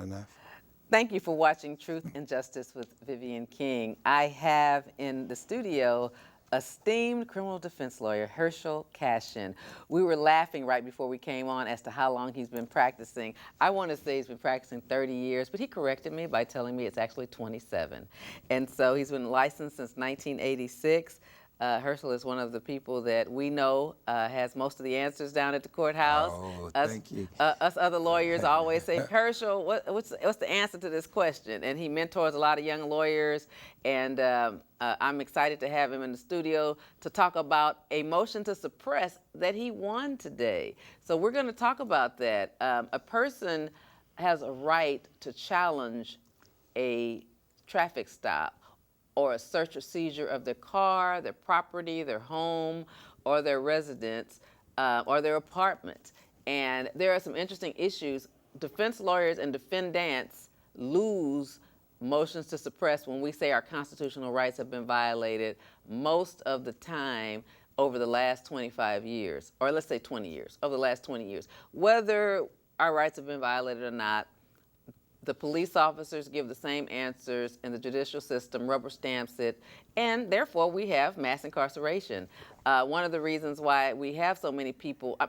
enough. Thank you for watching Truth and Justice with Vivian King. I have in the studio esteemed criminal defense lawyer Herschel Cashin. We were laughing right before we came on as to how long he's been practicing. I want to say he's been practicing 30 years, but he corrected me by telling me it's actually 27. And so he's been licensed since 1986. Herschel is one of the people that we know has most of the answers down at the courthouse. Oh, Us, thank you. us other lawyers always say, Herschel, what's the answer to this question? And he mentors a lot of young lawyers, and I'm excited to have him in the studio to talk about a motion to suppress that he won today. So we're going to talk about that. A person has a right to challenge a traffic stop or a search or seizure of their car, their property, their home, or their residence, or their apartment. And there are some interesting issues. Defense lawyers and defendants lose motions to suppress when we say our constitutional rights have been violated most of the time over the last 25 years, or let's say 20 years, over the last 20 years. Whether our rights have been violated or not, the police officers give the same answers, and the judicial system rubber stamps it, and therefore we have mass incarceration. One of the reasons why we have so many people,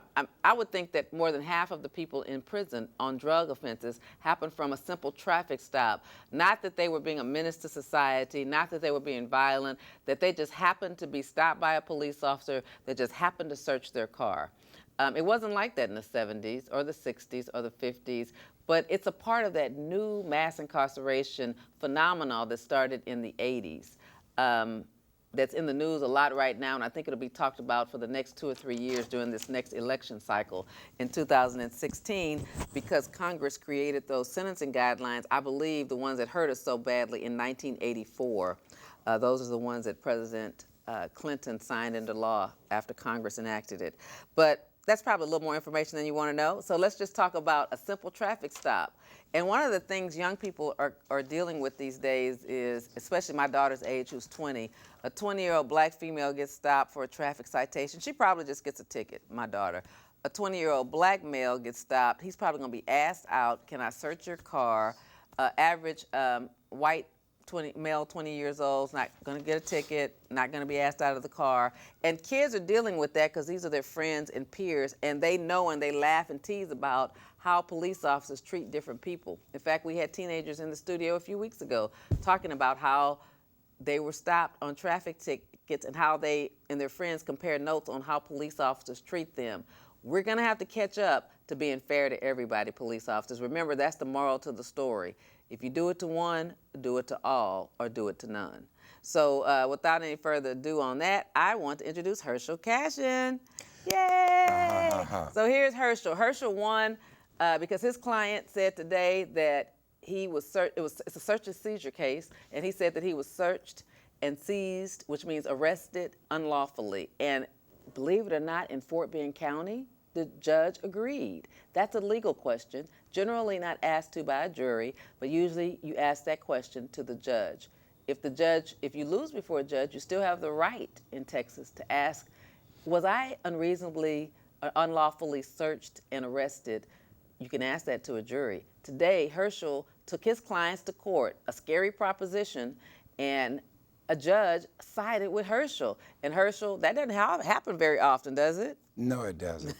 I would think that more than half of the people in prison on drug offenses happen from a simple traffic stop. Not that they were being a menace to society, not that they were being violent, that they just happened to be stopped by a police officer that just happened to search their car. It wasn't like that in the 70s or the 60s or the 50s, but it's a part of that new mass incarceration phenomenon that started in the 80s. That's in the news a lot right now, and I think it'll be talked about for the next 2 or 3 years during this next election cycle in 2016, because Congress created those sentencing guidelines, I believe the ones that hurt us so badly in 1984. Those are the ones that President Clinton signed into law after Congress enacted it. But that's probably a little more information than you want to know. So let's just talk about a simple traffic stop. And one of the things young people are dealing with these days is, especially my daughter's age, who's 20, a 20-year-old black female gets stopped for a traffic citation. She probably just gets a ticket, my daughter. A 20-year-old black male gets stopped. He's probably going to be asked out, can I search your car? Average white male 20 years old is not going to get a ticket, not going to be asked out of the car. And kids are dealing with that because these are their friends and peers, and they know and they laugh and tease about how police officers treat different people. In fact, we had teenagers in the studio a few weeks ago talking about how they were stopped on traffic tickets and how they and their friends compare notes on how police officers treat them. We're going to have to catch up to being fair to everybody, police officers. Remember, that's the moral to the story. If you do it to one, do it to all, or do it to none. So without any further ado on that, I want to introduce Herschel Cashin. Yay! So here's Herschel. Herschel won because his client said today that it's a search and seizure case, and he said that he was searched and seized, which means arrested unlawfully. And believe it or not, in Fort Bend County, the judge agreed. That's a legal question, generally not asked to by a jury, but usually you ask that question to the judge. If you lose before a judge, you still have the right in Texas to ask, was I unreasonably or unlawfully searched and arrested? You can ask that to a jury. Today, Herschel took his clients to court, a scary proposition, and a judge sided with Herschel. And Herschel, that doesn't happen very often, does it? No, it doesn't.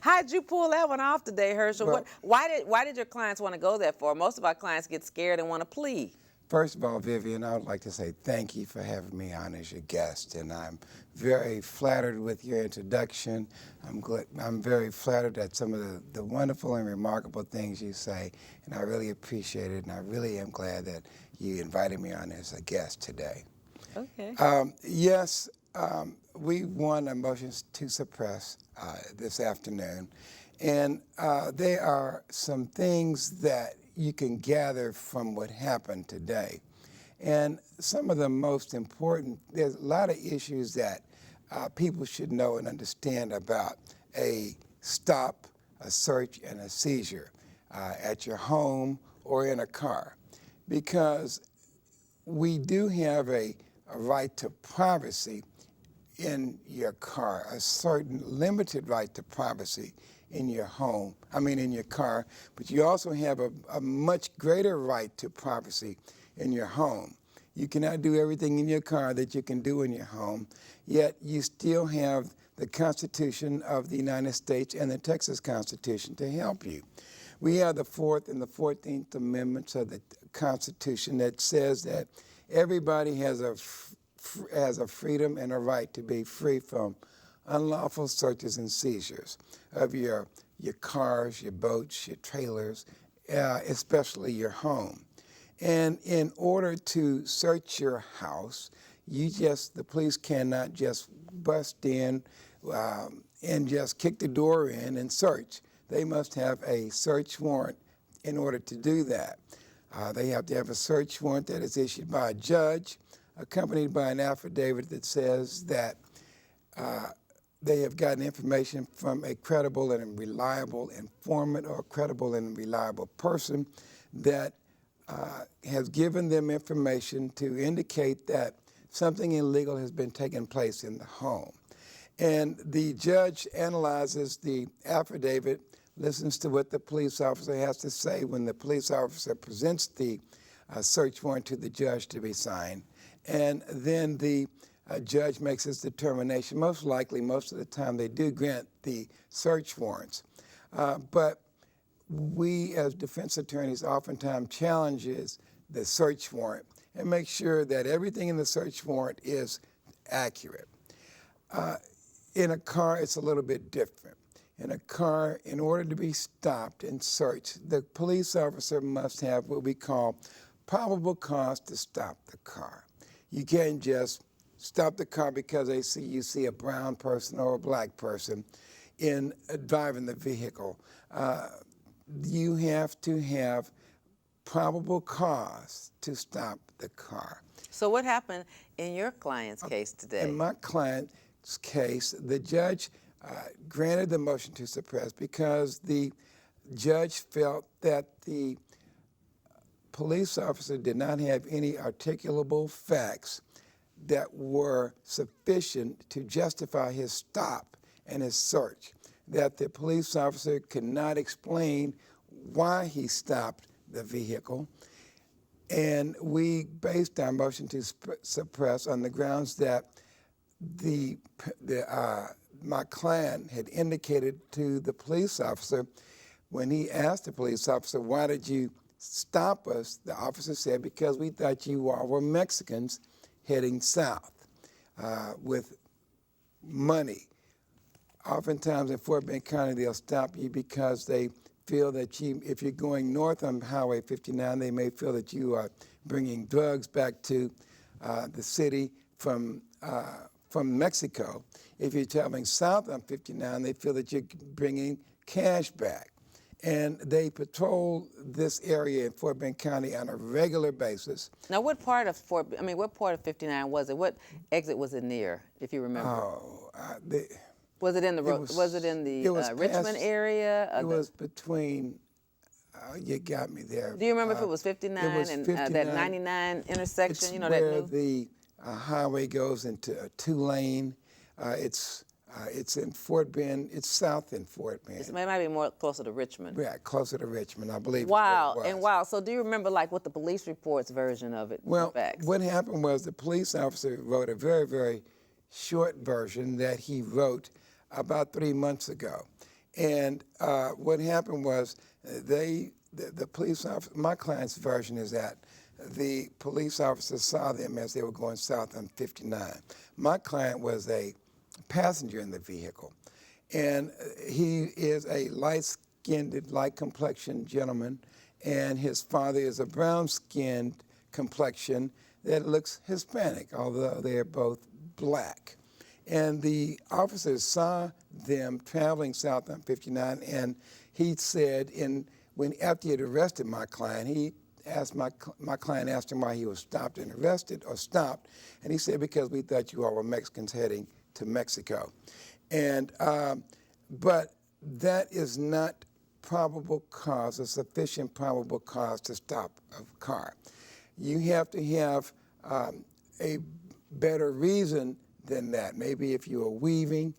How'd you pull that one off today, Herschel? Well, why did your clients want to go that far? Most of our clients get scared and want to plead. First of all, Vivian, I would like to say thank you for having me on as your guest, and I'm very flattered with your introduction. I'm very flattered at some of the wonderful and remarkable things you say, and I really appreciate it, and I really am glad that you invited me on as a guest today. Okay. Yes, we won a motion to suppress this afternoon, and there are some things that you can gather from what happened today. And some of the most important, there's a lot of issues that people should know and understand about a stop, a search, and a seizure at your home or in a car. Because we do have a right to privacy in your car, a certain limited right to privacy in your home, in your car, but you also have a much greater right to privacy in your home. You cannot do everything in your car that you can do in your home, yet you still have the Constitution of the United States and the Texas Constitution to help you. We have the 4th and the 14th Amendments of the Constitution that says that everybody has a freedom and a right to be free from unlawful searches and seizures of your cars, your boats, your trailers, especially your home. And in order to search your house, the police cannot just bust in and just kick the door in and search. They must have a search warrant in order to do that. They have to have a search warrant that is issued by a judge, accompanied by an affidavit that says that they have gotten information from a credible and reliable informant or a credible and reliable person that has given them information to indicate that something illegal has been taking place in the home. And the judge analyzes the affidavit, listens to what the police officer has to say when the police officer presents the search warrant to the judge to be signed. And then the judge makes his determination. Most likely, most of the time, they do grant the search warrants. But we, as defense attorneys, oftentimes challenges the search warrant and make sure that everything in the search warrant is accurate. In a car, it's a little bit different. In a car, in order to be stopped and searched, the police officer must have what we call probable cause to stop the car. You can't just stop the car because you see a brown person or a black person driving the vehicle. You have to have probable cause to stop the car. So what happened in your client's case today? In my client's case, the judge granted the motion to suppress because the judge felt that the police officer did not have any articulable facts that were sufficient to justify his stop and his search, that the police officer could not explain why he stopped the vehicle. And we based our motion to suppress on the grounds that my client had indicated to the police officer when he asked the police officer, "Why did you stop us?" The officer said, "Because we thought you all were Mexicans heading south with money." Oftentimes in Fort Bend County, they'll stop you because they feel that if you're going north on Highway 59, they may feel that you are bringing drugs back to the city from Mexico. If you're traveling south on 59, they feel that you're bringing cash back. And they patrol this area in Fort Bend County on a regular basis. Now, what part of 59 was it? What exit was it near, if you remember? Was it in the Richmond area? It was between. You got me there. Do you remember if it was 59 and that 99 intersection? It's where the highway goes into a two-lane. It's in Fort Bend. It's south in Fort Bend. It might be more closer to Richmond. Yeah, closer to Richmond, I believe. Wow. So do you remember what the police report's version of it? Well, what happened was the police officer wrote a very, very short version that he wrote about 3 months ago. And what happened was the police officer, my client's version is that the police officer saw them as they were going south on 59. My client was a passenger in the vehicle. And he is a light-skinned, light-complexioned gentleman, and his father is a brown-skinned complexion that looks Hispanic, although they are both black. And the officers saw them traveling south on 59, and he said, after he had arrested my client, he asked my client asked him why he was stopped and arrested or stopped, and he said, "Because we thought you all were Mexicans heading to Mexico." And but that is not probable cause, a sufficient probable cause to stop a car. You have to have a better reason than that. Maybe if you are weaving,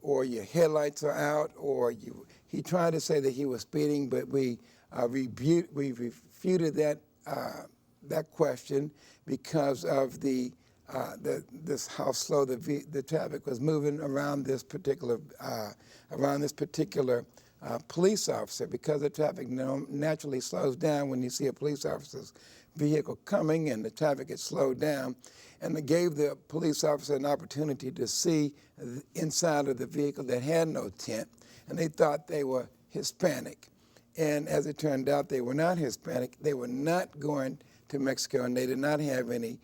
or your headlights are out, or he tried to say that he was speeding, but we refuted that question because of this how slow the traffic was moving around this particular police officer, because the traffic naturally slows down when you see a police officer's vehicle coming and the traffic gets slowed down. And it gave the police officer an opportunity to see inside of the vehicle that had no tint, and they thought they were Hispanic. And as it turned out, they were not Hispanic. They were not going to Mexico, and they did not have any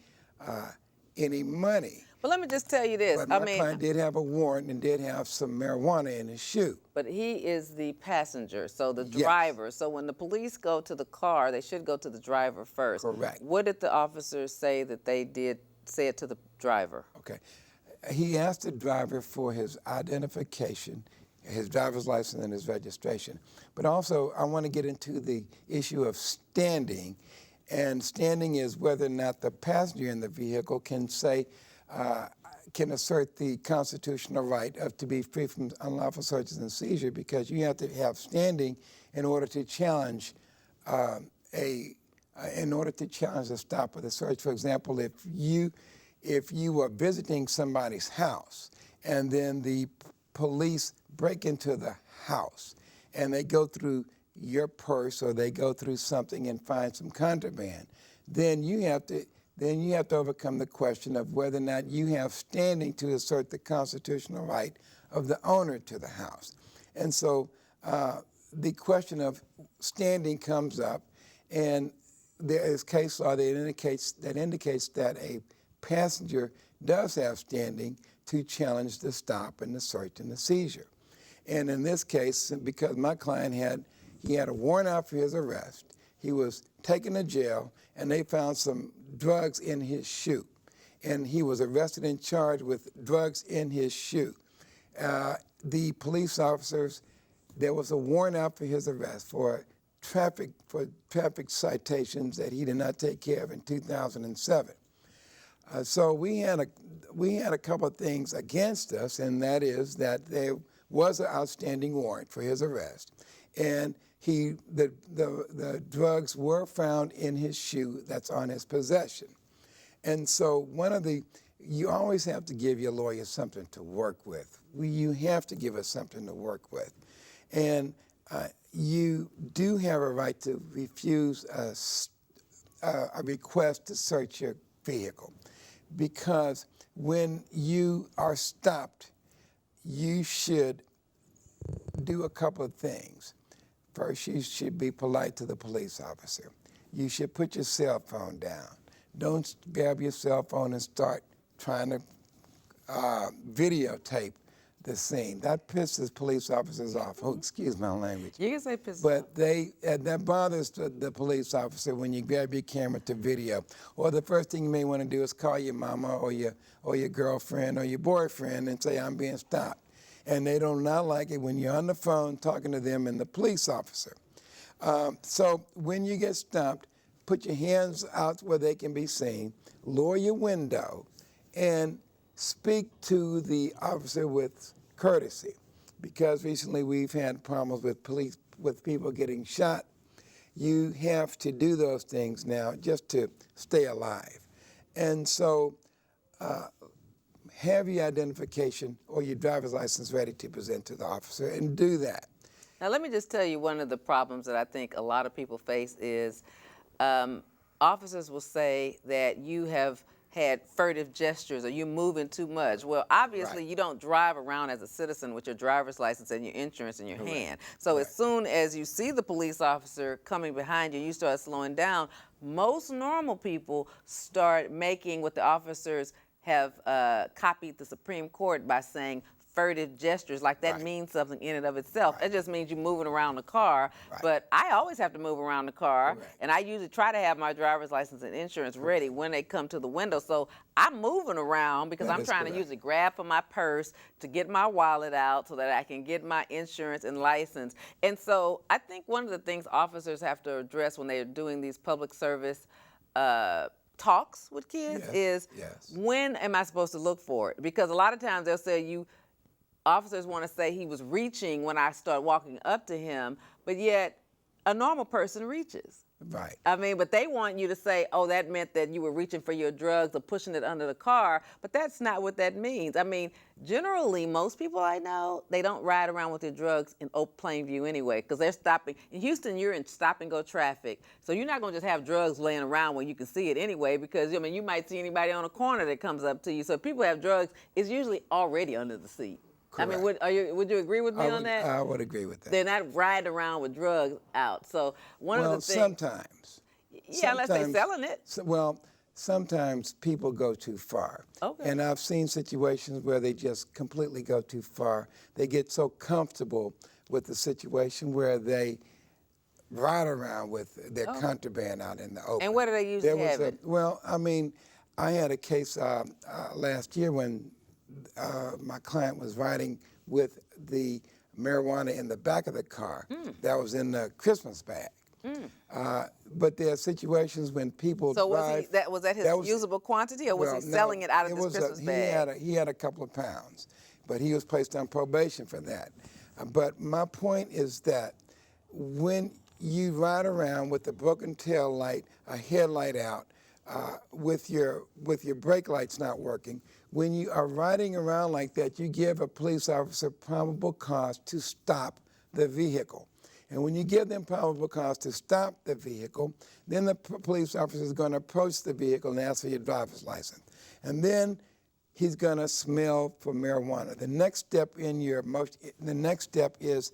money. But let me just tell you this. But my client did have a warrant and did have some marijuana in his shoe. But he is the passenger, so the driver. Yes. So when the police go to the car, they should go to the driver first. Correct. What did the officers say that they did say it to the driver? Okay. He asked the driver for his identification, his driver's license and his registration. But also, I want to get into the issue of standing. And standing is whether or not the passenger in the vehicle can say, can assert the constitutional right to be free from unlawful searches and seizure, because you have to have standing in order to challenge the stop or the search. For example, if you are visiting somebody's house and then the police break into the house and they go through your purse or they go through something and find some contraband, then you have to overcome the question of whether or not you have standing to assert the constitutional right of the owner to the house. And so the question of standing comes up, and there is case law that indicates that a passenger does have standing to challenge the stop and the search and the seizure. And in this case, because my client had a warrant out for his arrest, he was taken to jail, and they found some drugs in his shoe. And he was arrested and charged with drugs in his shoe. The police officers, there was a warrant out for his arrest for traffic citations that he did not take care of in 2007. So we had a couple of things against us, and that is that there was an outstanding warrant for his arrest, and the drugs were found in his shoe that's on his possession. And so you always have to give your lawyer something to work with. You have to give us something to work with. And you do have a right to refuse a request to search your vehicle, because when you are stopped, you should do a couple of things. First, you should be polite to the police officer. You should put your cell phone down. Don't grab your cell phone and start trying to videotape the scene. That pisses police officers off. Oh, excuse my language. You can say pisses off. But that bothers the police officer when you grab your camera to video. Or the first thing you may want to do is call your mama or your girlfriend or your boyfriend and say, I'm being stopped. And they do not like it when you're on the phone talking to them and the police officer. So when you get stopped, put your hands out where they can be seen, lower your window, and speak to the officer with courtesy. Because recently we've had problems with people getting shot. You have to do those things now just to stay alive. And so have your identification or your driver's license ready to present to the officer, and do that. Now, let me just tell you, one of the problems that I think a lot of people face is officers will say that you have had furtive gestures or you're moving too much. Well, obviously, you don't drive around as a citizen with your driver's license and your insurance in your hand. So as soon as you see the police officer coming behind you, you start slowing down. Most normal people start making what the officers have copied the Supreme Court by saying furtive gestures, like that means something in and of itself. It just means you're moving around the car. But I always have to move around the car, and I usually try to have my driver's license and insurance ready when they come to the window. So I'm moving around because I'm trying to usually grab for my purse to get my wallet out so that I can get my insurance and license. And so I think one of the things officers have to address when they're doing these public service talks with kids is when am I supposed to look for it? Because a lot of times they'll say officers want to say he was reaching when I start walking up to him, but yet a normal person reaches. Right. I mean, but they want you to say, oh, that meant that you were reaching for your drugs or pushing it under the car, but that's not what that means. I mean, generally, most people I know, they don't ride around with their drugs in plain view anyway, because they're stopping. In Houston, you're in stop-and-go traffic, so you're not going to just have drugs laying around where you can see it anyway, because, I mean, you might see anybody on a corner that comes up to you. So if people have drugs, it's usually already under the seat. Correct. I mean, would you agree with me on that? I would agree with that. They're not riding around with drugs out. So one of the things. Sometimes. Yeah, unless they're selling it. Sometimes people go too far. Okay. And I've seen situations where they just completely go too far. They get so comfortable with the situation where they ride around with their contraband out in the open. And where do they usually have it? Well, I mean, I had a case last year when my client was riding with the marijuana in the back of the car that was in the Christmas bag. But there are situations when people drive. So was that his usable quantity, or was he selling it out of his Christmas bag? He had a couple of pounds, but he was placed on probation for that. But my point is that when you ride around with a broken tail light, a headlight out, with your brake lights not working, when you are riding around like that, you give a police officer probable cause to stop the vehicle. And when you give them probable cause to stop the vehicle, then the police officer is going to approach the vehicle and ask for your driver's license. And then he's going to smell for marijuana. The next step is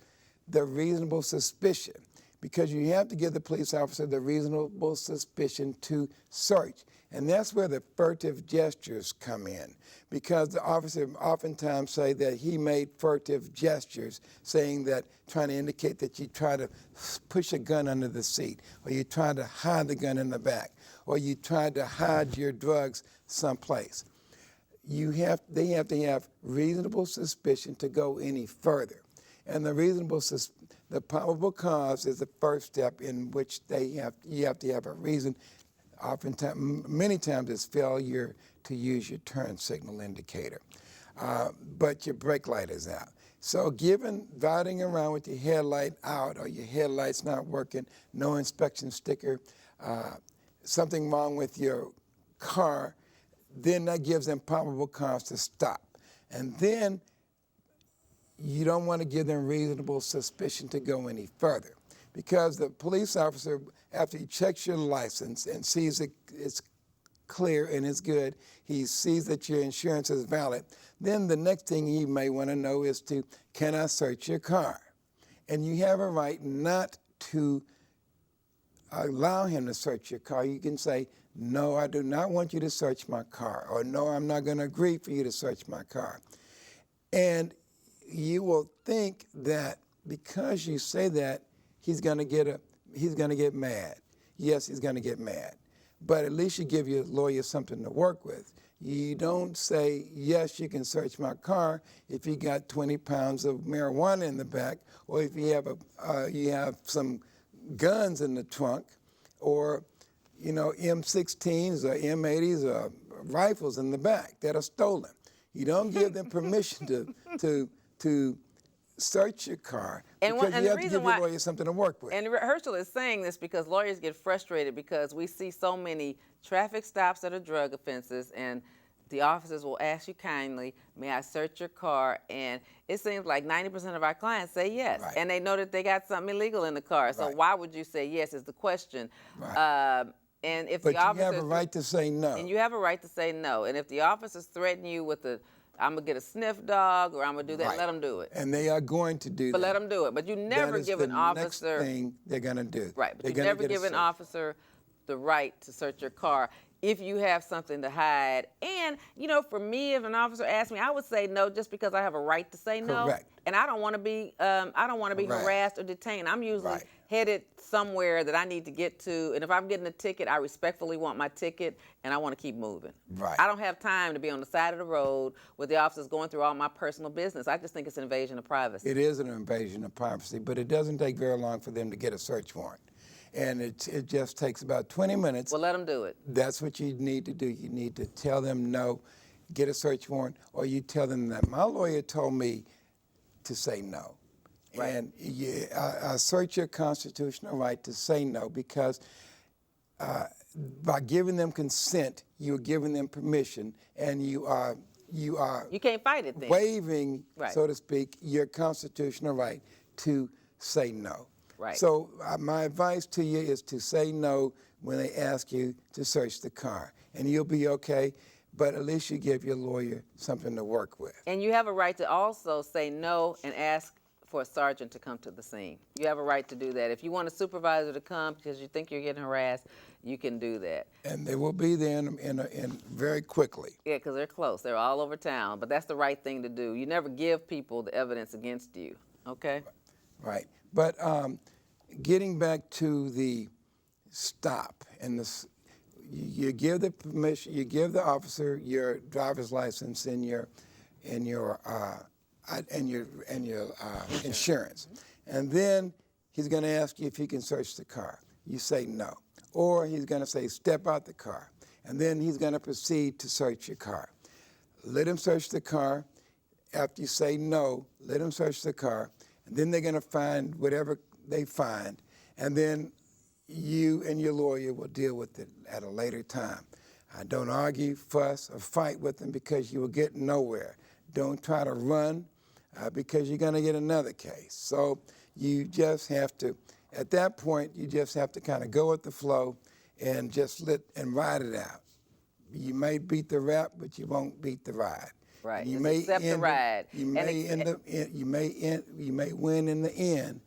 the reasonable suspicion, because you have to give the police officer the reasonable suspicion to search. And that's where the furtive gestures come in, because the officer oftentimes say that he made furtive gestures, saying that, trying to indicate that you try to push a gun under the seat, or you try to hide the gun in the back, or you tried to hide your drugs someplace. They have to have reasonable suspicion to go any further. And the probable cause is the first step in which you have to have a reason. Oftentimes, many times it's failure to use your turn signal indicator, but your brake light is out. So given riding around with your headlight out or your headlight's not working, no inspection sticker, something wrong with your car, then that gives them probable cause to stop. And then you don't want to give them reasonable suspicion to go any further, because the police officer, after he checks your license and sees it's clear and it's good, he sees that your insurance is valid, then the next thing he may want to know is can I search your car? And you have a right not to allow him to search your car. You can say, no, I do not want you to search my car, or no, I'm not going to agree for you to search my car. And you will think that because you say that, he's going to get mad. Yes, he's going to get mad. But at least you give your lawyer something to work with. You don't say, yes, you can search my car if you got 20 pounds of marijuana in the back, or if you have some guns in the trunk, or M16s or M80s or rifles in the back that are stolen. You don't give them permission to search your car, because you have to give your lawyer something to work with. And Herschel is saying this because lawyers get frustrated because we see so many traffic stops that are drug offenses, and the officers will ask you kindly, may I search your car? And it seems like 90% of our clients say yes. Right. And they know that they got something illegal in the car. So why would you say yes is the question. Right. And if but the officers, you have a right to say no. And you have a right to say no. And if the officers threaten you with I'm going to get a sniff dog, or I'm going to do that, let them do it. And they are going to do that. But let them do it. But you never give an officer. That's the next thing they're going to do. Right. But you never give an officer the right to search your car if you have something to hide. And, for me, if an officer asked me, I would say no just because I have a right to say no. Correct. And I don't want to be harassed or detained. I'm usually headed somewhere that I need to get to. And if I'm getting a ticket, I respectfully want my ticket, and I want to keep moving. Right. I don't have time to be on the side of the road with the officers going through all my personal business. I just think it's an invasion of privacy. It is an invasion of privacy, but it doesn't take very long for them to get a search warrant. And it just takes about 20 minutes. Well, let them do it. That's what you need to do. You need to tell them no, get a search warrant, or you tell them that. My lawyer told me to say no. Right. And you assert your constitutional right to say no, because by giving them consent, you're giving them permission, and you can't fight it then. waiving, Right. so to speak, your constitutional right to say no. Right. So my advice to you is to say no when they ask you to search the car, and you'll be okay, but at least you give your lawyer something to work with. And you have a right to also say no and ask for a sergeant to come to the scene. You have a right to do that. If you want a supervisor to come because you think you're getting harassed, you can do that. And they will be there in very quickly. Yeah, because they're close. They're all over town. But that's the right thing to do. You never give people the evidence against you. Okay? Right. But getting back to the stop and you give the permission, you give the officer your driver's license and your insurance, and then he's going to ask you if he can search the car. You say no, or he's going to say step out the car, and then he's going to proceed to search your car. Let him search the car. After you say no, let him search the car, and then they're going to find whatever they find, and then you and your lawyer will deal with it at a later time. Don't argue, fuss, or fight with them, because you will get nowhere. Don't try to run, because you're going to get another case. So you just have to, at that point, you just have to kind of go with the flow and just ride it out. You may beat the rap, but you won't beat the ride. Right. You Just may accept the ride. You may win in the end,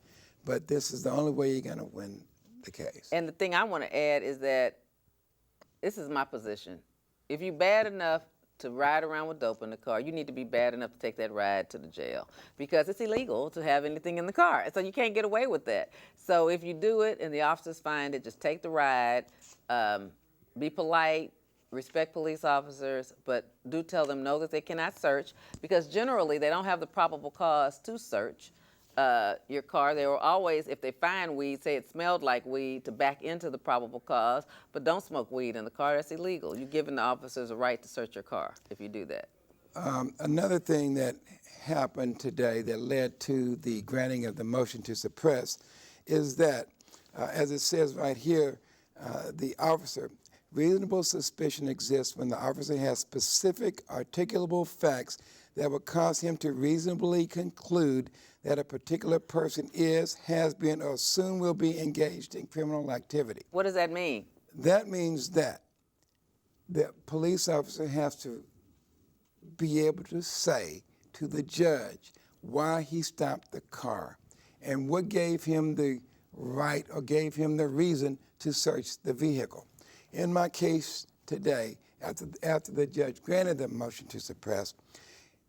but this is the only way you're going to win the case. And the thing I want to add is that this is my position. If you're bad enough to ride around with dope in the car, you need to be bad enough to take that ride to the jail, because it's illegal to have anything in the car. So you can't get away with that. So if you do it and the officers find it, just take the ride, be polite, respect police officers, but do tell them no, that they cannot search, because generally they don't have the probable cause to search your car. They will always, if they find weed, say it smelled like weed, to back into the probable cause, but don't smoke weed in the car. That's illegal. You're giving the officers a right to search your car if you do that. Another thing that happened today that led to the granting of the motion to suppress is that, as it says right here, the officer, reasonable suspicion exists when the officer has specific articulable facts that would cause him to reasonably conclude that a particular person is, has been, or soon will be engaged in criminal activity. What does that mean? That means that the police officer has to be able to say to the judge why he stopped the car and what gave him the right or gave him the reason to search the vehicle. In my case today, after the judge granted the motion to suppress,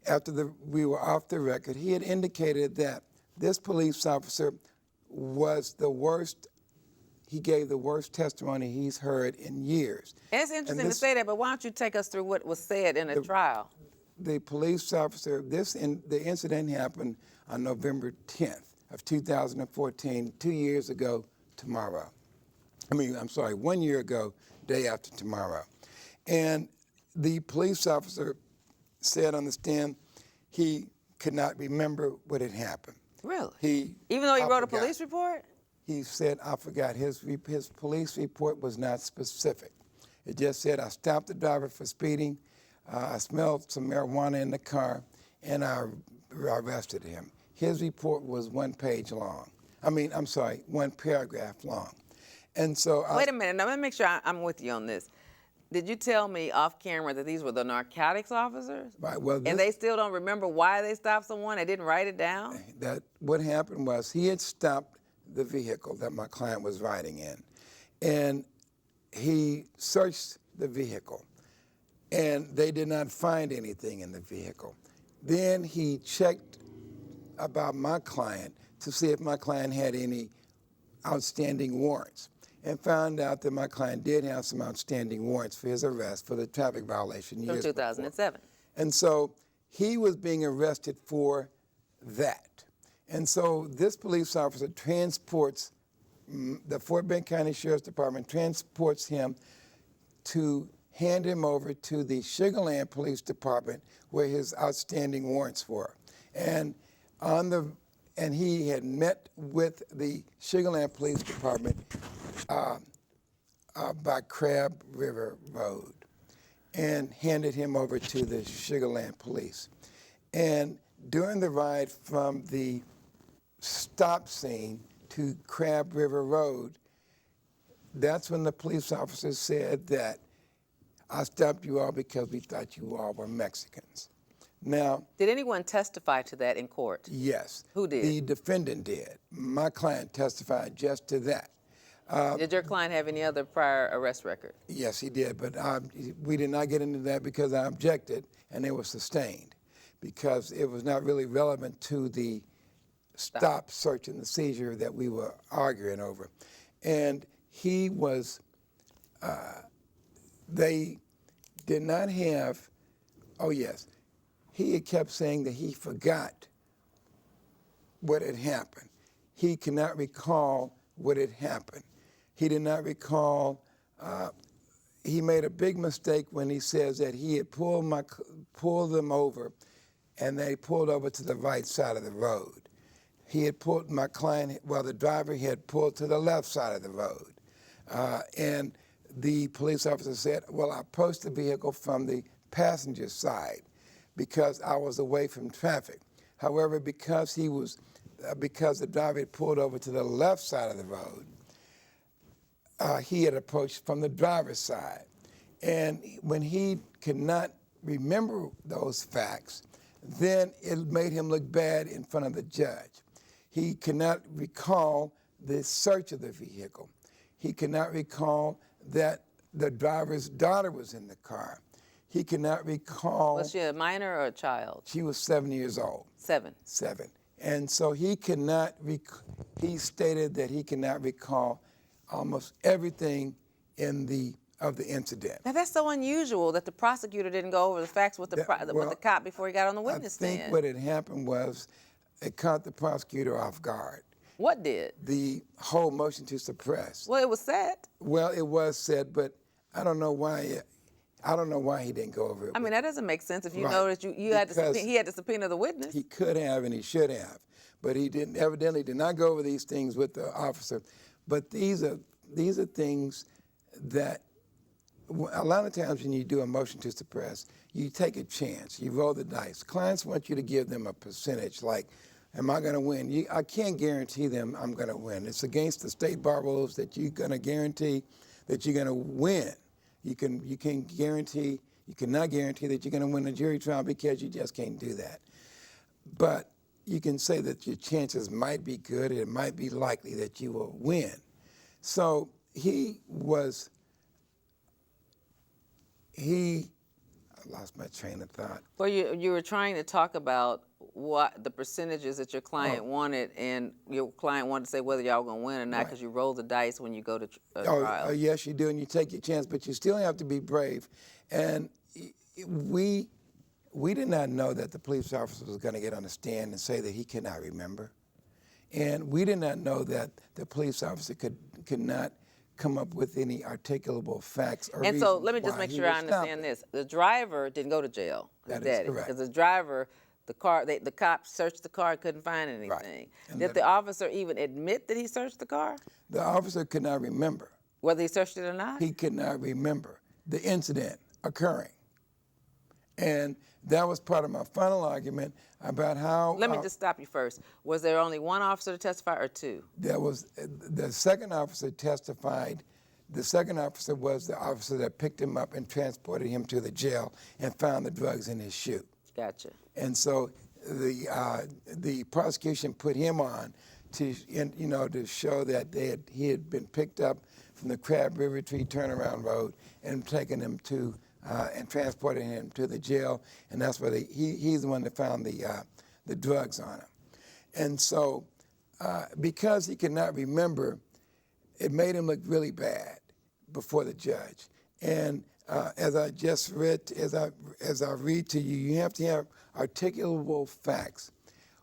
after we were off the record, he had indicated that this police officer was the worst, he gave the worst testimony he's heard in years. And it's interesting to say that, but why don't you take us through what was said in the trial? The police officer, the incident happened on November 10th of 2014, 2 years ago tomorrow. 1 year ago, day after tomorrow. And the police officer said on the stand he could not remember what had happened. Really? Even though he wrote a police report? He said, I forgot. His police report was not specific. It just said, I stopped the driver for speeding, I smelled some marijuana in the car, and I arrested him. His report was 1 page long. 1 paragraph long. And so wait a minute, now let me make sure I'm with you on this. Did you tell me off camera that these were the narcotics officers? Right. Well, and they still don't remember why they stopped someone? They didn't write it down? What happened was he had stopped the vehicle that my client was riding in, and he searched the vehicle, and they did not find anything in the vehicle. Then he checked about my client to see if my client had any outstanding warrants, and found out that my client did have some outstanding warrants for his arrest for the traffic violation years from 2007. before. And so he was being arrested for that. And so this police officer transports, the Fort Bend County Sheriff's Department transports him to hand him over to the Sugar Land Police Department where his outstanding warrants were. And and he had met with the Sugar Land Police Department by Crab River Road and handed him over to the Sugar Land Police. And during the ride from the stop scene to Crab River Road, that's when the police officer said that I stopped you all because we thought you all were Mexicans. Now, did anyone testify to that in court? yes. Who did? The defendant did. My client testified just to that. Did your client have any other prior arrest record? Yes, he did, but we did not get into that because I objected, and it was sustained because it was not really relevant to the stop, search, and the seizure that we were arguing over. And he was, they did not have, oh yes, he had kept saying that he forgot what had happened. He cannot recall what had happened. He did not recall, he made a big mistake when he says that he had pulled them over and they pulled over to the right side of the road. He had pulled my client, well, the driver had pulled to the left side of the road. And the police officer said, well, I approached the vehicle from the passenger side because I was away from traffic. However, because the driver had pulled over to the left side of the road, he had approached from the driver's side. And when he could not remember those facts, then it made him look bad in front of the judge. He cannot recall the search of the vehicle. He cannot recall that the driver's daughter was in the car. He cannot recall. Was she a minor or a child? She was 7 years old. 7. 7. And so he cannot, he stated that he cannot recall almost everything of the incident. Now that's so unusual that the prosecutor didn't go over the facts with the cop before he got on the witness stand. I think what had happened was it caught the prosecutor off guard. What did? The whole motion to suppress. Well, it was said. Well, it was said, but I don't know why he didn't go over it. I mean, that doesn't make sense if you Right. know that he had to subpoena the witness. He could have and he should have, but he didn't. Evidently, did not go over these things with the officer. But these are things that a lot of times when you do a motion to suppress, you take a chance. You roll the dice. Clients want you to give them a percentage, like, am I going to win? I can't guarantee them I'm going to win. It's against the state bar rules that you're going to guarantee that you're going to win. You cannot guarantee that you're going to win a jury trial because you just can't do that. But you can say that your chances might be good, it might be likely that you will win. So I lost my train of thought. Well, you were trying to talk about what the percentages that your client wanted, and your client wanted to say whether y'all were going to win or not because you roll the dice when you go to trial. Yes, you do, and you take your chance, but you still have to be brave. And we did not know that the police officer was going to get on the stand and say that he cannot remember. And we did not know that the police officer could not come up with any articulable facts or And so let me reasons just why make he sure I was stopped. understand this. The driver didn't go to jail. That is correct. Because the driver, the cop searched the car, couldn't find anything. Right. Did the officer even admit that he searched the car? The officer could not remember. Whether he searched it or not? He could not remember the incident occurring. And that was part of my final argument about how... Let me just stop you first. Was there only one officer to testify or two? There was, the second officer testified. The second officer was the officer that picked him up and transported him to the jail and found the drugs in his shoe. Gotcha. And so the prosecution put him on to show that he had been picked up from the Crab River Tree Turnaround Road and taken him to and transported him to the jail, and that's where he's the one that found the drugs on him. And so because he could not remember, it made him look really bad before the judge. And as I just read, as I read to you, you have to have articulable facts,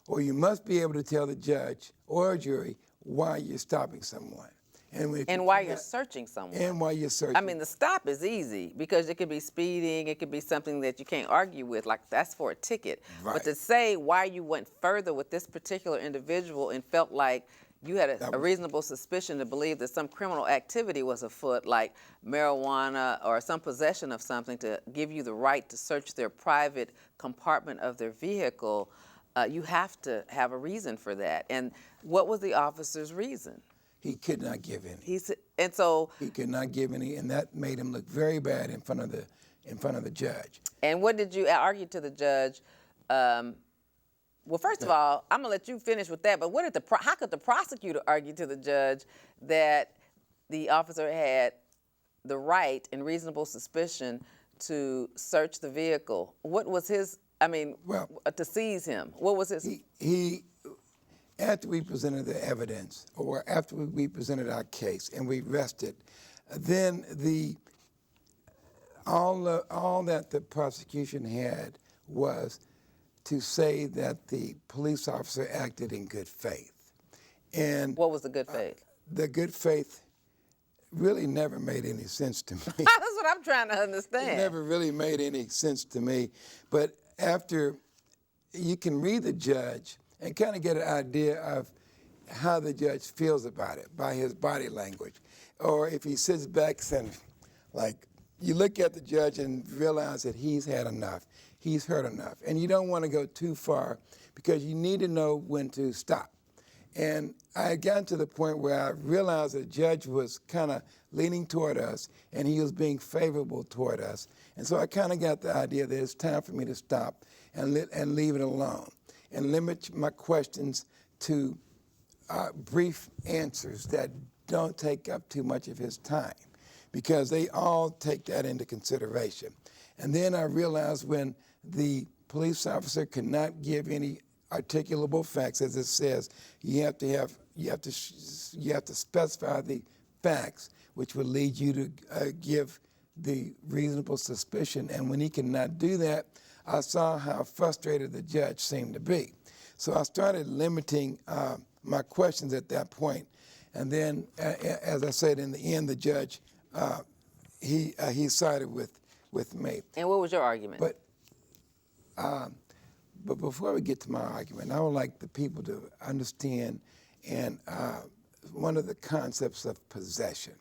or you must be able to tell the judge or a jury why you're stopping someone. And why you're searching someone. And while you're searching. I mean, the stop is easy because it could be speeding, it could be something that you can't argue with, like that's for a ticket. Right. But to say why you went further with this particular individual and felt like you had a reasonable suspicion to believe that some criminal activity was afoot, like marijuana or some possession of something, to give you the right to search their private compartment of their vehicle, you have to have a reason for that. And what was the officer's reason? He could not give any. He could not give any, and that made him look very bad in front of the judge. And what did you argue to the judge? Well, first of all, I'm gonna let you finish with that. But how could the prosecutor argue to the judge that the officer had the right and reasonable suspicion to search the vehicle? What was his? I mean, to seize him. What was his? He after we presented the evidence, or after we presented our case and we rested, then all that the prosecution had was to say that the police officer acted in good faith. And what was the good faith? The good faith really never made any sense to me. That's what I'm trying to understand. It never really made any sense to me. But after you can read the judge and kind of get an idea of how the judge feels about it by his body language. Or if he sits back and, like, you look at the judge and realize that he's had enough, he's heard enough. And you don't want to go too far because you need to know when to stop. And I had gotten to the point where I realized the judge was kind of leaning toward us and he was being favorable toward us. And so I kind of got the idea that it's time for me to stop and leave it alone and limit my questions to brief answers that don't take up too much of his time, because they all take that into consideration. And then I realized when the police officer could not give any articulable facts, as it says, you have to specify the facts, which would lead you to give the reasonable suspicion. And when he could not do that, I saw how frustrated the judge seemed to be. So I started limiting my questions at that point. And then, as I said, in the end, the judge, he sided with me. And what was your argument? But before we get to my argument, I would like the people to understand one of the concepts of possession.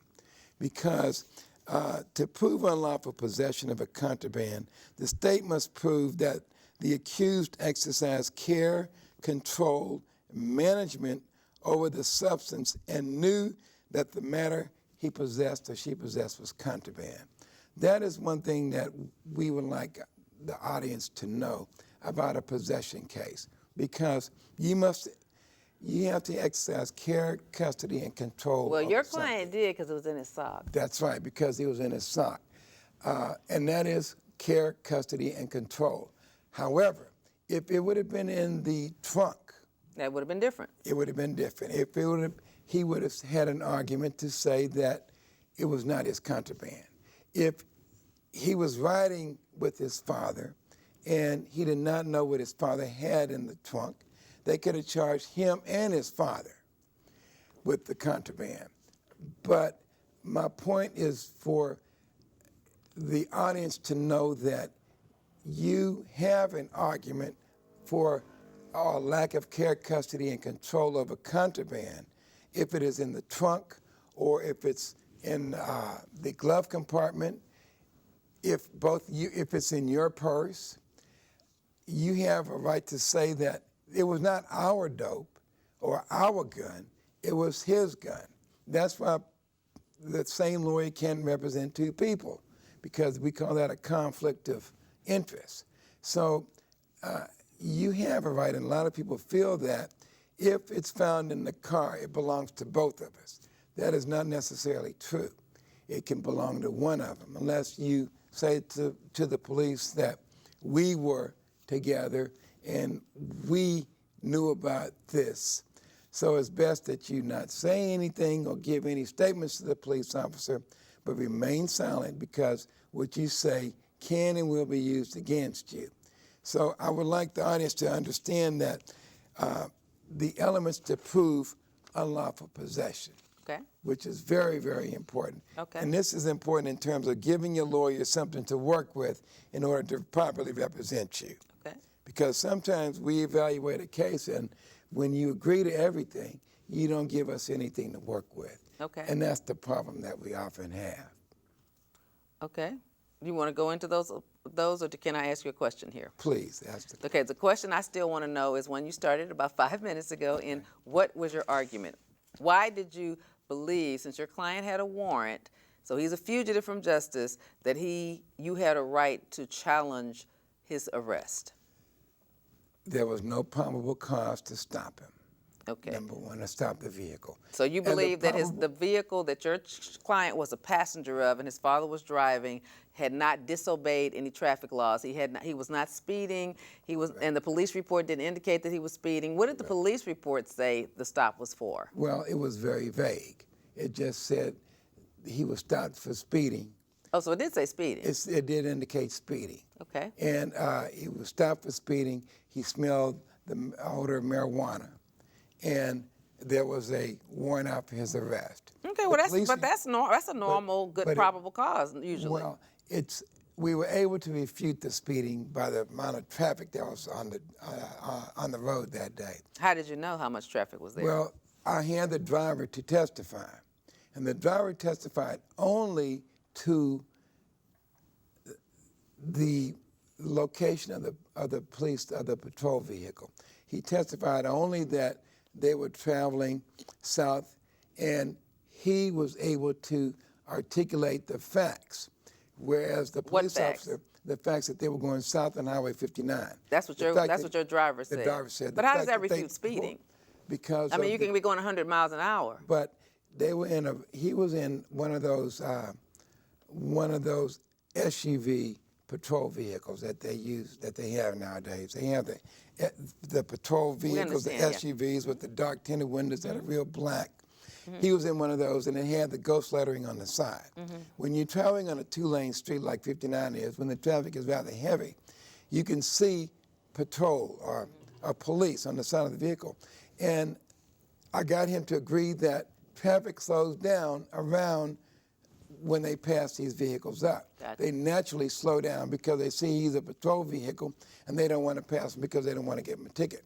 Because to prove unlawful possession of a contraband, the state must prove that the accused exercised care, control, management over the substance and knew that the matter he possessed or she possessed was contraband. That is one thing that we would like the audience to know about a possession case, because you have to exercise care, custody, and control. Well, your client did because it was in his sock. That's right, because it was in his sock. And that is care, custody, and control. However, if it would have been in the trunk, that would have been different. It would have been different. If he would have had an argument to say that it was not his contraband. If he was riding with his father and he did not know what his father had in the trunk, they could have charged him and his father with the contraband. But my point is for the audience to know that you have an argument for a lack of care, custody, and control over contraband if it is in the trunk or if it's in the glove compartment. If it's in your purse, you have a right to say that it was not our dope or our gun, it was his gun. That's why the same lawyer can't represent two people, because we call that a conflict of interest. So you have a right, and a lot of people feel that if it's found in the car, it belongs to both of us. That is not necessarily true. It can belong to one of them, unless you say to the police that we were together and we knew about this. So it's best that you not say anything or give any statements to the police officer, but remain silent, because what you say can and will be used against you. So I would like the audience to understand that the elements to prove unlawful possession. Okay. which is very, very important. Okay. And this is important in terms of giving your lawyer something to work with in order to properly represent you. Okay. Because sometimes we evaluate a case, and when you agree to everything, you don't give us anything to work with. Okay. And that's the problem that we often have. Okay. You want to go into those, or can I ask you a question here? Please, ask the Okay, the question I still want to know is when you started about 5 minutes ago, and what was your argument? Why did you believe, since your client had a warrant, so he's a fugitive from justice, that you had a right to challenge his arrest? There was no probable cause to stop him. Okay. Number one, to stop the vehicle. So you And the believe that probable- the vehicle that your client was a passenger of and his father was driving had not disobeyed any traffic laws. He was not speeding. And the police report didn't indicate that he was speeding. What did the police report say the stop was for? Well, it was very vague. It just said he was stopped for speeding. Oh, so it did say speeding. It did indicate speeding. Okay. And he was stopped for speeding. He smelled the odor of marijuana. And there was a warrant out for his arrest. Okay, well, that's a normal, good probable cause usually. Well, we were able to refute the speeding by the amount of traffic that was on the road that day. How did you know how much traffic was there? Well, I had the driver to testify, and the driver testified only to the location of the patrol vehicle. He testified only that they were traveling south, and he was able to articulate the facts, whereas the police officer, the facts that they were going south on Highway 59. That's what your driver said. The driver said. But how does that refute speeding? Because you can be going 100 miles an hour. But he was in one of those SUV patrol vehicles that they have nowadays. They have the patrol vehicles, the SUVs with the dark tinted windows that are real black. He was in one of those, and it had the ghost lettering on the side. When you're traveling on a two-lane street like 59 is, when the traffic is rather heavy, you can see patrol or police on the side of the vehicle. And I got him to agree that traffic slows down around when they pass these vehicles up. Gotcha. They naturally slow down because they see he's a patrol vehicle and they don't want to pass him because they don't want to give him a ticket.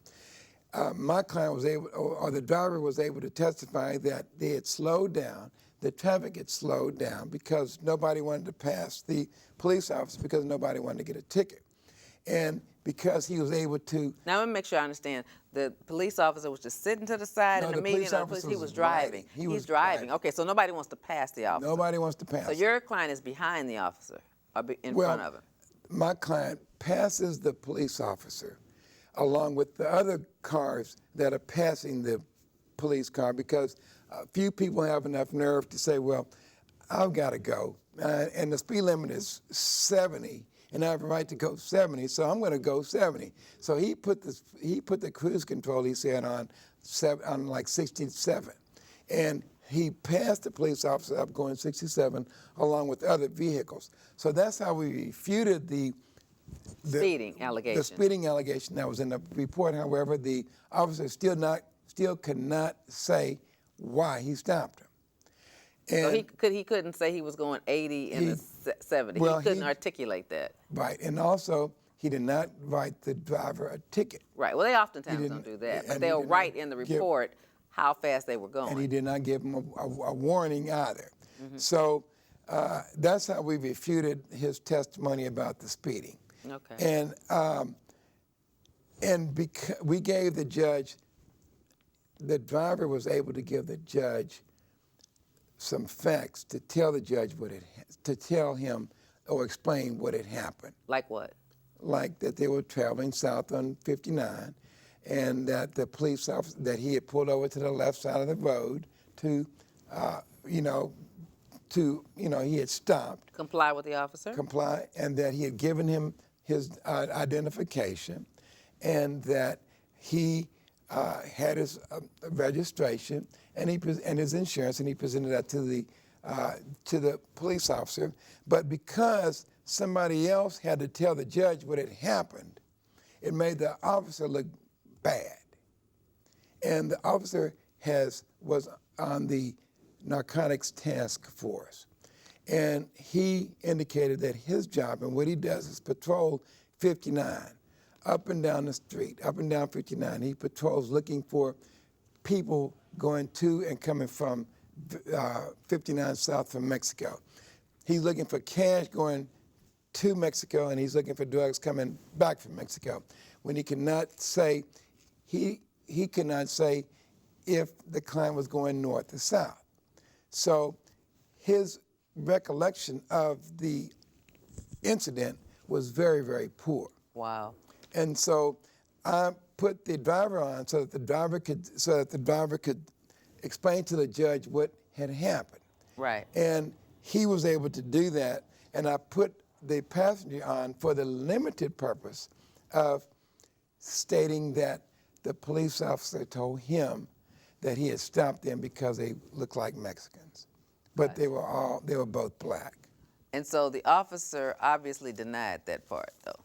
My client was able, or the driver was able to testify that they had slowed down, the traffic had slowed down because nobody wanted to pass the police officer because nobody wanted to get a ticket. And because he was able to... Now, let me make sure I understand. The police officer was just sitting to the side in the meeting, he was driving. He's driving. Okay, so nobody wants to pass the officer. Nobody wants to pass. So your client is behind the officer, or in front of him? My client passes the police officer along with the other cars that are passing the police car, because few people have enough nerve to say, well, I've got to go. And the speed limit is 70. And I have a right to go 70, so I'm going to go 70. So he put the cruise control, he said, on like 67, and he passed the police officer up going 67 along with other vehicles. So that's how we refuted the speeding allegation. The speeding allegation that was in the report. However, the officer still could not say why he stopped him. And so he couldn't say he was going 80 in the 70. Well, he couldn't articulate that. Right, and also he did not write the driver a ticket. Right. Well, they oftentimes don't do that, but they'll write in the report how fast they were going. And he did not give him a warning either. So that's how we refuted his testimony about the speeding. Okay. And we gave the judge, the driver was able to give the judge some facts to tell the judge to tell him or explain what had happened. Like what? Like that they were traveling south on 59, and that the police officer, that he had pulled over to the left side of the road to, he had stopped. Comply with the officer? Comply, and that he had given him his identification, and that he had his registration and his insurance, and he presented that to the police officer. But because somebody else had to tell the judge what had happened, it made the officer look bad. And the officer was on the narcotics task force. And he indicated that his job and what he does is patrol 59, up and down the street, up and down 59. He patrols looking for people going to and coming from 59 south from Mexico. He's looking for cash going to Mexico, and he's looking for drugs coming back from Mexico. When he cannot say, he cannot say if the client was going north or south. So his recollection of the incident was very, very poor. Wow. And so I put the driver on so that the driver could explain to the judge what had happened. Right. And he was able to do that. And I put the passenger on for the limited purpose of stating that the police officer told him that he had stopped them because they looked like Mexicans. But they were both black. And so the officer obviously denied that part, though.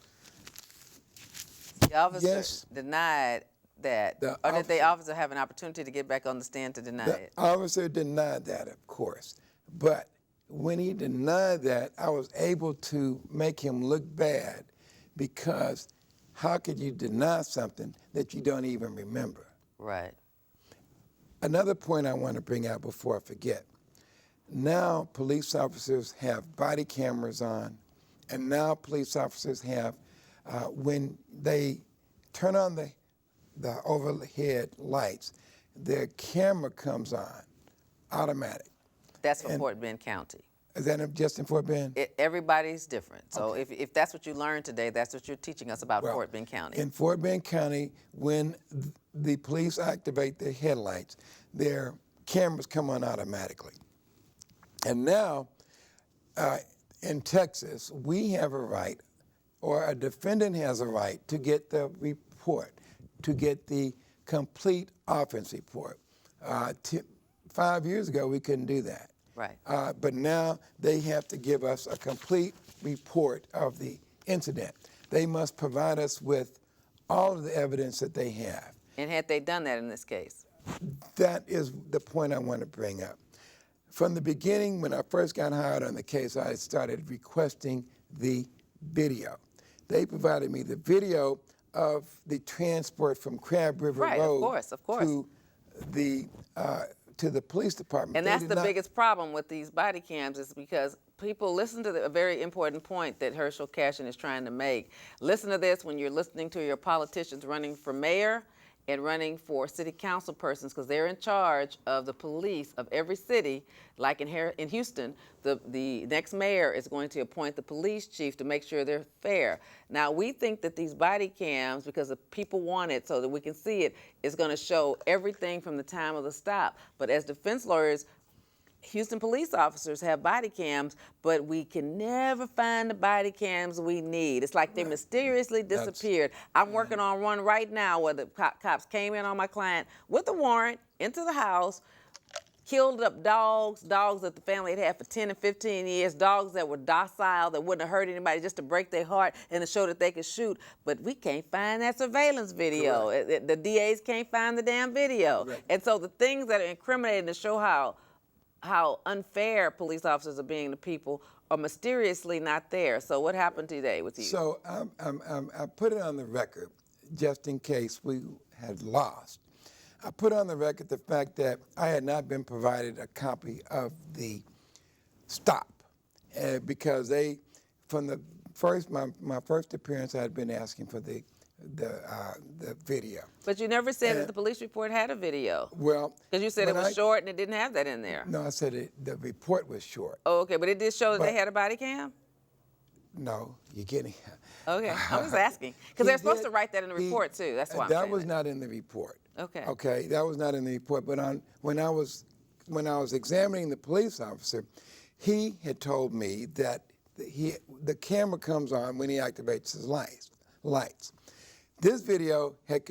The officer Yes. denied that, or did the officer have an opportunity to get back on the stand to deny it? The officer denied that, of course. But when he denied that, I was able to make him look bad, because how could you deny something that you don't even remember? Right. Another point I want to bring out before I forget. Now police officers have body cameras on, and now police officers have, when they turn on the overhead lights, their camera comes on, automatic. That's for Fort Bend County. Is that just in Fort Bend? Everybody's different. So Okay. if that's what you learned today, that's what you're teaching us about Fort Bend County. In Fort Bend County, when the police activate their headlights, their cameras come on automatically. And now, in Texas, we have a right, or a defendant has a right, to get the report, to get the complete offense report. 5 years ago, we couldn't do that. Right. But now they have to give us a complete report of the incident. They must provide us with all of the evidence that they have. And had they done that in this case? That is the point I want to bring up. From the beginning, when I first got hired on the case, I started requesting the video. They provided me the video of the transport from Crab River Road of course. to the police department. And that's the biggest problem with these body cams, is because people listen to a very important point that Herschel Cashin is trying to make. Listen to this when you're listening to your politicians running for mayor and running for city council persons, because they're in charge of the police of every city. Like in Houston, the next mayor is going to appoint the police chief to make sure they're fair. Now, we think that these body cams, because the people want it so that we can see it, is going to show everything from the time of the stop. But as defense lawyers, Houston police officers have body cams, but we can never find the body cams we need. It's like they mysteriously disappeared. I'm working on one right now where the cops came in on my client with a warrant into the house, killed up dogs that the family had had for 10 and 15 years, dogs that were docile, that wouldn't have hurt anybody, just to break their heart and to show that they could shoot. But we can't find that surveillance video. The DAs can't find the damn video. Correct. And so the things that are incriminating to show how unfair police officers are being to people are mysteriously not there. So what happened today with you? So I put it on the record, just in case we had lost. I put on the record the fact that I had not been provided a copy of the stop, because they, from the first, my first appearance, I had been asking for the video. But you never said that the police report had a video. Well, because you said it was short and it didn't have that in there. No, I said the report was short. Oh, okay, but it did show that they had a body cam? No, you're kidding. Okay, I'm just asking. Because they're supposed to write that in the report too. That's why I'm saying that was not in the report. Okay. Okay, that was not in the report. But when I was examining the police officer, he had told me that the camera comes on when he activates his lights. This video had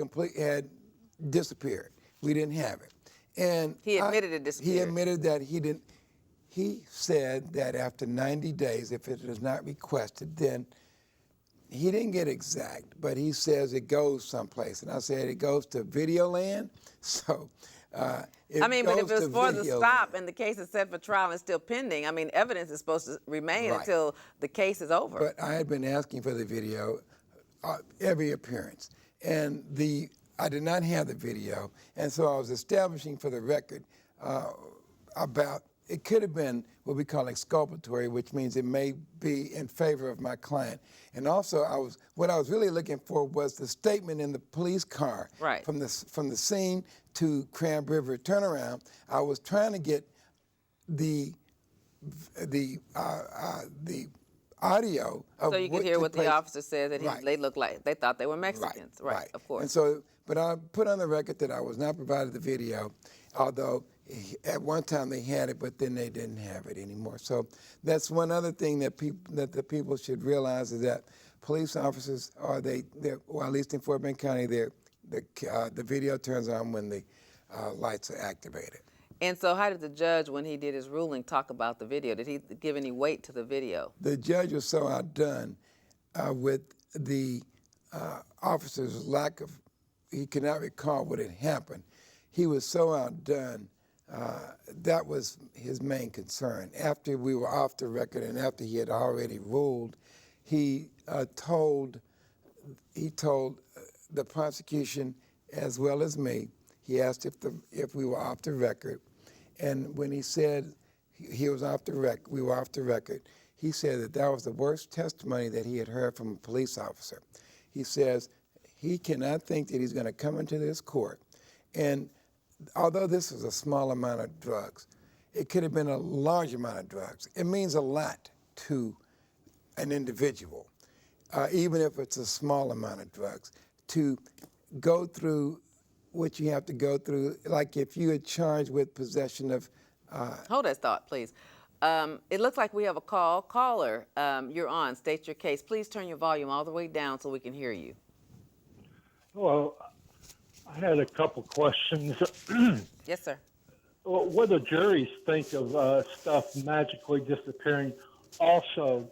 disappeared. We didn't have it. And he admitted it disappeared. He admitted that he didn't. He said that after 90 days, if it is not requested, then he didn't get exact, but he says it goes someplace. And I said it goes to Videoland. So I mean, but if goes it's to for the video stop land. and the case is set for trial and it's still pending, I mean, evidence is supposed to remain Right. until the case is over. But I had been asking for the video every appearance, and I did not have the video, and so I was establishing for the record about it could have been what we call exculpatory, which means it may be in favor of my client. And also, what I was really looking for was the statement in the police car Right. from the scene to Crab River turnaround. I was trying to get the audio of So you could what hear took what place. the officer said that Right. they looked like, they thought they were Mexicans. Right, of course. And so, but I put on the record that I was not provided the video, although at one time they had it, but then they didn't have it anymore. So that's one other thing that the people should realize is that police officers or at least in Fort Bend County, the video turns on when the lights are activated. And so how did the judge, when he did his ruling, talk about the video? Did he give any weight to the video? The judge was so outdone with the officer's lack of, he could not recall what had happened. He was so outdone, that was his main concern. After we were off the record and after he had already ruled, he told the prosecution as well as me, he asked if we were off the record. And when he said we were off the record, he said that was the worst testimony that he had heard from a police officer. He says he cannot think that he's going to come into this court. And although this was a small amount of drugs, it could have been a large amount of drugs. It means a lot to an individual, even if it's a small amount of drugs, to go through what you have to go through, like if you are charged with possession of... Hold that thought, please. It looks like we have a call. Caller, you're on. State your case. Please turn your volume all the way down so we can hear you. Well, I had a couple questions. Yes, sir. What do juries think of stuff magically disappearing? Also,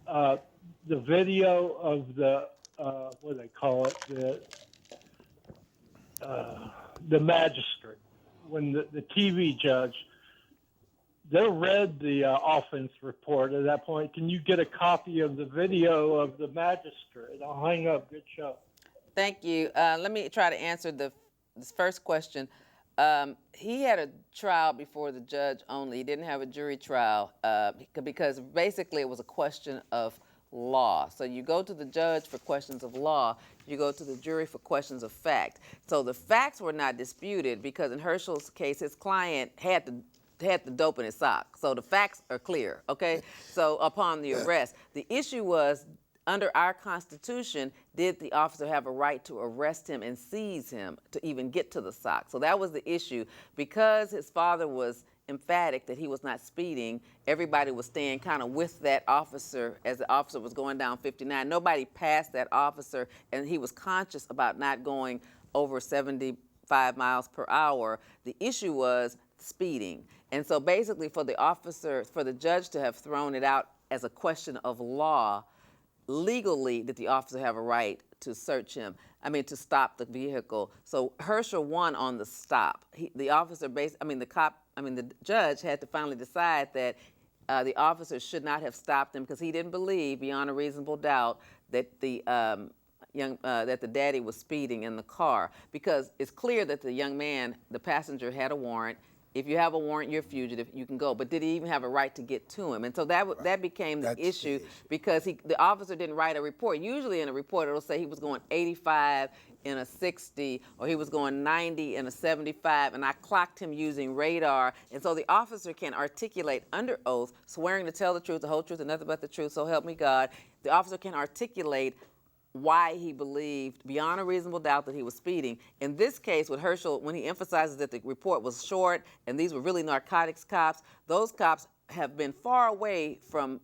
the video of the, what do they call it, the magistrate, when the TV judge, they read the offense report at that point. Can you get a copy of the video of the magistrate? I'll hang up. Good show. Thank you. Let me try to answer this first question. He had a trial before the judge only. He didn't have a jury trial because basically it was a question of law. So you go to the judge for questions of law, you go to the jury for questions of fact. So the facts were not disputed because in Herschel's case, his client had the dope in his sock. So the facts are clear, okay? So upon the arrest, the issue was, under our Constitution, did the officer have a right to arrest him and seize him to even get to the sock? So that was the issue. Because his father was emphatic that he was not speeding, everybody was staying kind of with that officer as the officer was going down 59. Nobody passed that officer, and he was conscious about not going over 75 miles per hour. The issue was speeding. And so basically for the judge to have thrown it out as a question of law, legally, did the officer have a right to search him? To stop the vehicle. So Herschel won on the stop. The judge had to finally decide that the officer should not have stopped him because he didn't believe, beyond a reasonable doubt, that the daddy was speeding in the car. Because it's clear that the young man, the passenger, had a warrant. If you have a warrant, you're a fugitive, you can go. But did he even have a right to get to him? And so that became the issue because the officer didn't write a report. Usually in a report, it'll say he was going 85 in a 60, or he was going 90 in a 75, and I clocked him using radar. And so the officer can articulate under oath, swearing to tell the truth, the whole truth, and nothing but the truth, so help me God. The officer can articulate why he believed beyond a reasonable doubt that he was speeding. In this case with Herschel, when he emphasizes that the report was short and these were really narcotics cops, those cops have been far away from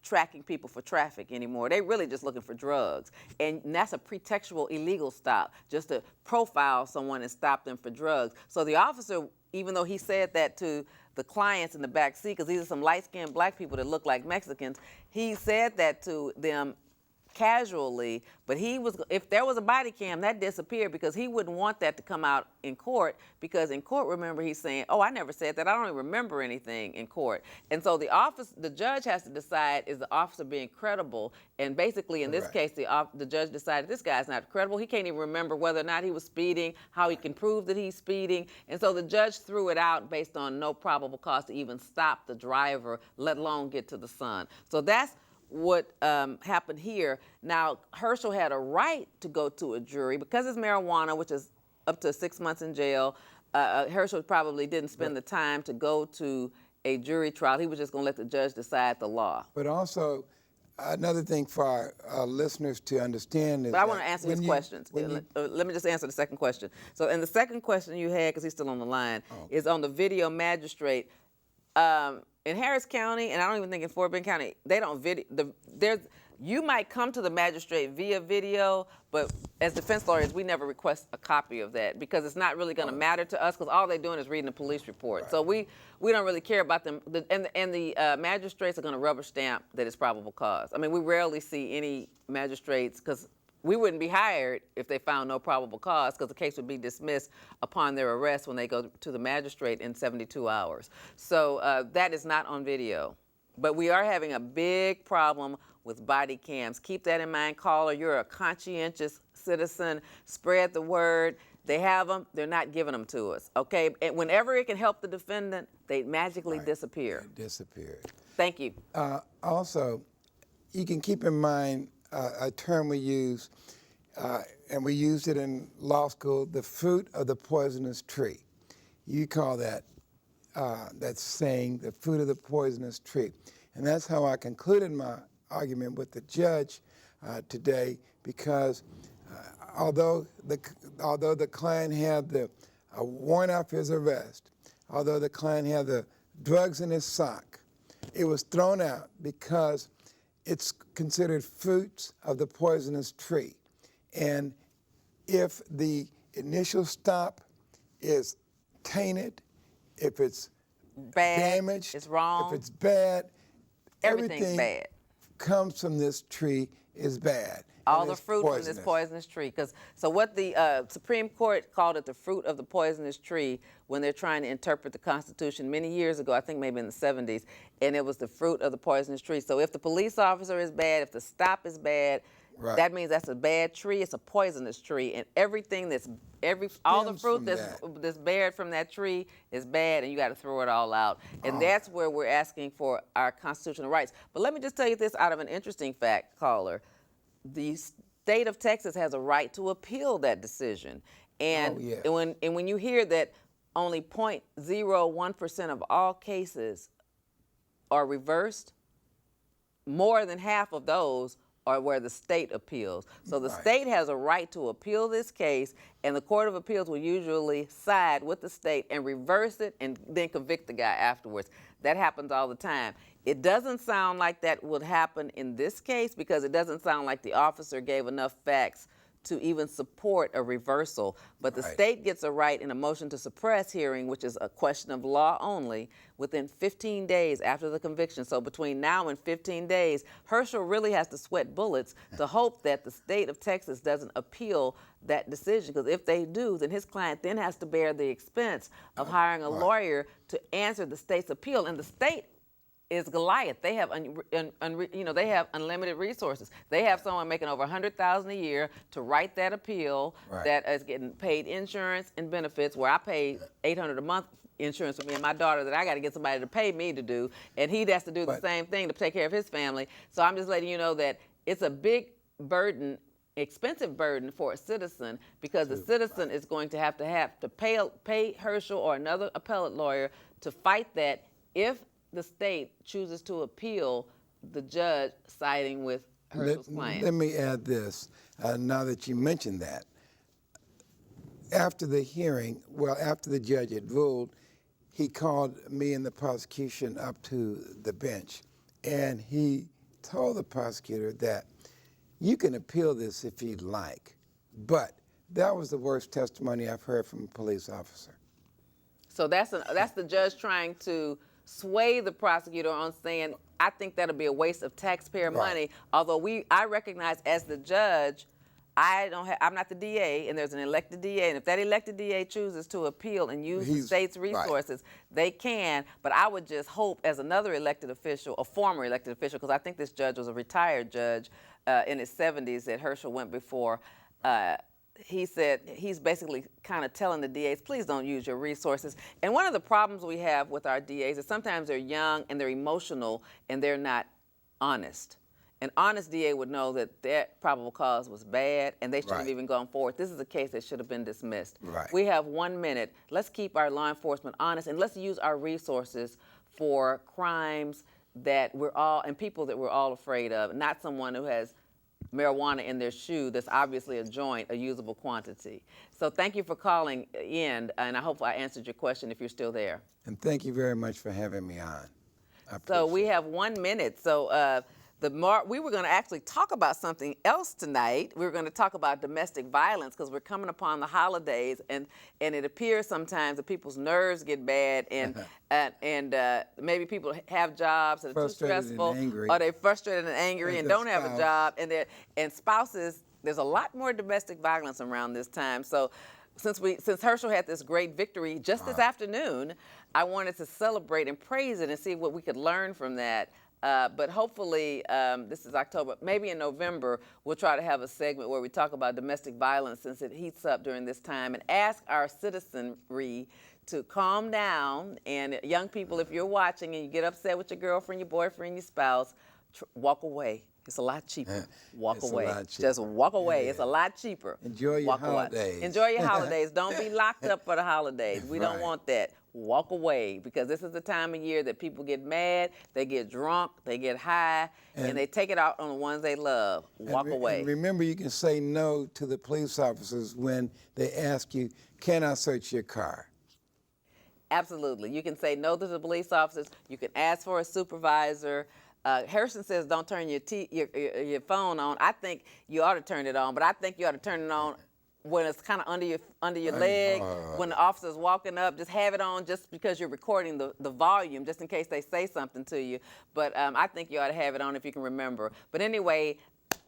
tracking people for traffic anymore. They're really just looking for drugs. And that's a pretextual illegal stop, just to profile someone and stop them for drugs. So the officer, even though he said that to the clients in the back seat, because these are some light-skinned black people that look like Mexicans, he said that to them casually, but if there was a body cam, that disappeared because he wouldn't want that to come out in court, because in court, remember, he's saying, oh, I never said that. I don't even remember anything in court. And so the judge has to decide, is the officer being credible? And basically, in this case, the judge decided this guy's not credible. He can't even remember whether or not he was speeding, how he can prove that he's speeding. And so the judge threw it out based on no probable cause to even stop the driver, let alone get to the son. So that's what happened here. Now, Herschel had a right to go to a jury because it's marijuana, which is up to 6 months in jail. Herschel probably didn't spend the time to go to a jury trial. He was just going to let the judge decide the law. But also, another thing for our listeners to understand is But I want to answer his questions. Let me just answer the second question. So, and the second question you had, because he's still on the line, is on the video magistrate. In Harris County, and I don't even think in Fort Bend County, they don't video. You might come to the magistrate via video, but as defense lawyers, we never request a copy of that because it's not really going to matter to us, because all they're doing is reading the police report. Right. So we don't really care about them. And the magistrates are going to rubber stamp that it's probable cause. I mean, we rarely see any magistrates, because we wouldn't be hired if they found no probable cause, because the case would be dismissed upon their arrest when they go to the magistrate in 72 hours. So that is not on video. But we are having a big problem with body cams. Keep that in mind, caller. You're a conscientious citizen. Spread the word. They have them. They're not giving them to us, okay? And whenever it can help the defendant, they magically disappear. They disappeared. Thank you. Also, you can keep in mind a term we use, and we used it in law school, the fruit of the poisonous tree. You call that saying, the fruit of the poisonous tree. And that's how I concluded my argument with the judge today, because although the client had the warrant out for his arrest, although the client had the drugs in his sock, it was thrown out because it's considered fruits of the poisonous tree. And if the initial stop is tainted, if it's bad, damaged, it's wrong, if it's bad, everything's everything bad. Comes from this tree is bad. All the fruit from this poisonous tree. So what the Supreme Court called it the fruit of the poisonous tree when they're trying to interpret the Constitution many years ago, I think maybe in the 70s, and it was the fruit of the poisonous tree. So if the police officer is bad, if the stop is bad, that means that's a bad tree. It's a poisonous tree, and everything all the fruit that's bared from that tree is bad, and you got to throw it all out. And that's where we're asking for our constitutional rights. But let me just tell you this out of an interesting fact, caller. The state of Texas has a right to appeal that decision, and when you hear that only 0.01% of all cases are reversed, more than half of those are where the state appeals. So the state has a right to appeal this case, and the Court of Appeals will usually side with the state and reverse it and then convict the guy afterwards. That happens all the time. It doesn't sound like that would happen in this case, because it doesn't sound like the officer gave enough facts to even support a reversal. But the state gets a right in a motion to suppress hearing, which is a question of law only, within 15 days after the conviction. So between now and 15 days, Herschel really has to sweat bullets to hope that the state of Texas doesn't appeal that decision. Because if they do, then his client then has to bear the expense of hiring a lawyer to answer the state's appeal. And the state is Goliath. They have, they have unlimited resources. They have someone making over $100,000 a year to write that appeal that is getting paid insurance and benefits, where I pay $800 a month insurance for me and my daughter that I got to get somebody to pay me to do, and he has to do the same thing to take care of his family. So I'm just letting you know that it's a big burden, expensive burden for a citizen, because the citizen is going to have to pay Herschel or another appellate lawyer to fight that if the state chooses to appeal the judge siding with Herschel's client. Let me add this, now that you mentioned that. After the hearing, after the judge had ruled, he called me and the prosecution up to the bench, and he told the prosecutor that you can appeal this if you'd like, but that was the worst testimony I've heard from a police officer. So that's the judge trying to sway the prosecutor on saying I think that'll be a waste of taxpayer money. Although I recognize as the judge, I'm not the DA, and there's an elected DA, and if that elected DA chooses to appeal and use the state's resources, they can. But I would just hope, as another elected official, a former elected official, because I think this judge was a retired judge in his 70s that Herschel went before. He said he's basically kind of telling the DAs, please don't use your resources. And one of the problems we have with our DAs is sometimes they're young and they're emotional and they're not honest. An honest DA would know that probable cause was bad and they shouldn't have even gone forward. This is a case that should have been dismissed. We have 1 minute. Let's keep our law enforcement honest and let's use our resources for crimes that and people that we're all afraid of, not someone who has marijuana in their shoe that's obviously a joint, a usable quantity. So thank you for calling in, and I hope I answered your question if you're still there. And thank you very much for having me on. So we have 1 minute. So we were going to actually talk about something else tonight. We were going to talk about domestic violence because we're coming upon the holidays, and it appears sometimes that people's nerves get bad, and maybe people have jobs that are too stressful, or they're frustrated and angry and don't have a job, and spouses. There's a lot more domestic violence around this time. So since Herschel had this great victory just this afternoon, I wanted to celebrate and praise it and see what we could learn from that. But hopefully, this is October, maybe in November, we'll try to have a segment where we talk about domestic violence since it heats up during this time and ask our citizenry to calm down. And young people, if you're watching and you get upset with your girlfriend, your boyfriend, your spouse, walk away. It's a lot cheaper. Walk away. Just walk away. It's a lot cheaper. Enjoy your holidays. Enjoy your holidays. Don't be locked up for the holidays. We don't want that. Walk away, because this is the time of year that people get mad, they get drunk, they get high, and they take it out on the ones they love. Walk away. And remember, you can say no to the police officers when they ask you, can I search your car? Absolutely. You can say no to the police officers. You can ask for a supervisor. Harrison says don't turn your phone on. I think you ought to turn it on, but I think you ought to turn it on when it's kind of under your leg, when the officer's walking up. Just have it on just because you're recording the volume, just in case they say something to you. But I think you ought to have it on if you can remember. But anyway,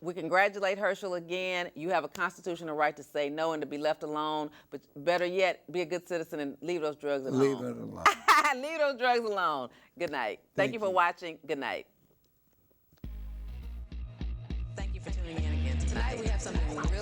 we congratulate Herschel again. You have a constitutional right to say no and to be left alone. But better yet, be a good citizen and leave those drugs alone. Leave it alone. Leave those drugs alone. Good night. Thank you for watching. Good night. Thank you for tuning in again. Tonight we have something really